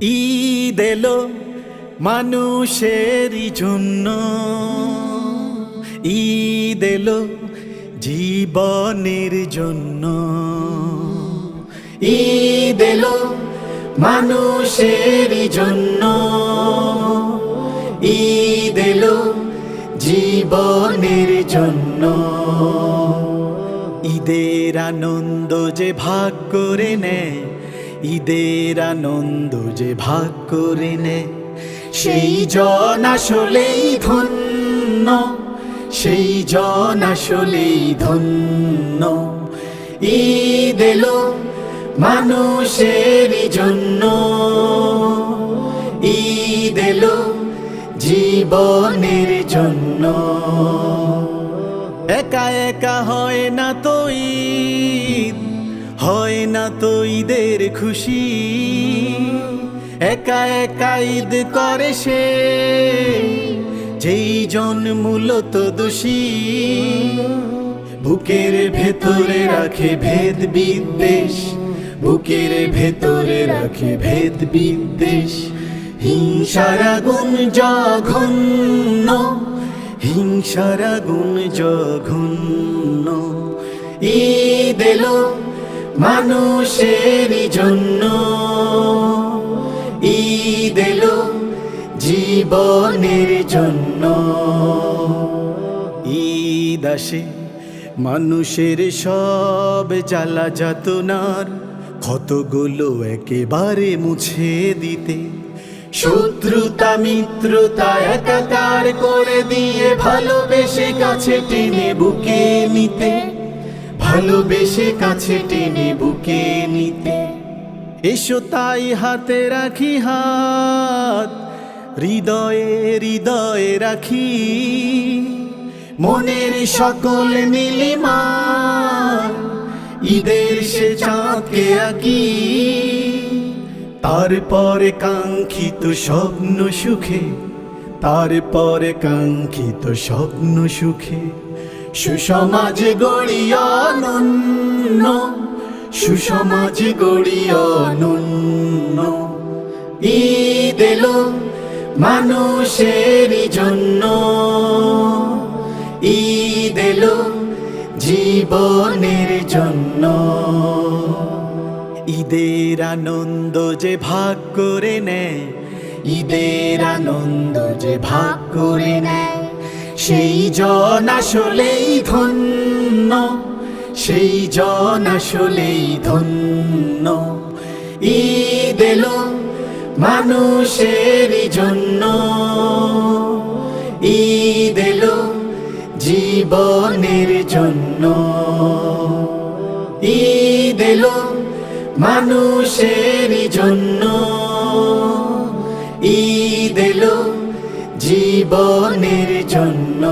ঈদ এলো মানুষেরই জন্য, ঈদ এলো জীবনের জন্য। ঈদ এলো মানুষেরই জন্য, ঈদ এলো জীবনের জন্য। ঈদের আনন্দ যে ভাগ করে নেয়, ঈদের আনন্দ যে ভাগ করে নেয়, সেই জন আসলেই ধন্য, সেই জন আসলেই ধন্য। ঈদ এলো মানুষেরই জন্য, ঈদ এলো জীবনের জন্য। একা একা হয় না তো ঈদ, হয় না তো ঈদের খুশি। একা একা ঈদ করে সে, যেই জন মূলত দোষী। বুকের ভেতরে রাখে ভেদ বিদ্বেষ, বুকের ভেতরে রাখে ভেদ বিদ্বেষ। হিংসার আগুন জঘন্য, হিংসার আগুন জঘন্য। ঈদ এলো মানুষেরই জন্য, ঈদ এলো জীবনের জন্য। ঈদ আসে মানুষের সব জ্বালা যাতনার ক্ষতগুলো একেবারে মুছে দিতে। শত্রুতা মিত্রতা একাকার করে দিয়ে ভালোবেসে কাছে টেনে বুকে নিতে, ভালোবেসে কাছে টেনে বুকে নিতে। এসো তাই হাতে রাখি হাত, হৃদয়ে হৃদয়ে রাখি মনের সকল নীলিমা। ঈদের সে চাঁদকে আঁকি, তারপরে কাঙ্ক্ষিত স্বপ্ন সুখে, তারপরে কাঙ্ক্ষিত স্বপ্ন সুখে। সুসমাজ গড়ি অনন্য, সুসমাজ গড়ি অনন্য। ঈদ এলো মানুষেরই জন্য, ঈদ এলো জীবনের জন্য। ঈদের আনন্দ যে ভাগ করে নেয়, ঈদের আনন্দ যে ভাগ করে নেয়, সেই জন আসলেই ধন্য, সেই জন আসলেই ধন্য। ঈদ এলো মানুষেরই জন্য, ঈদ এলো জীবনের জন্য। ঈদ এলো মানুষেরই জন্য, ঈদ এলো জীবনের জন্য।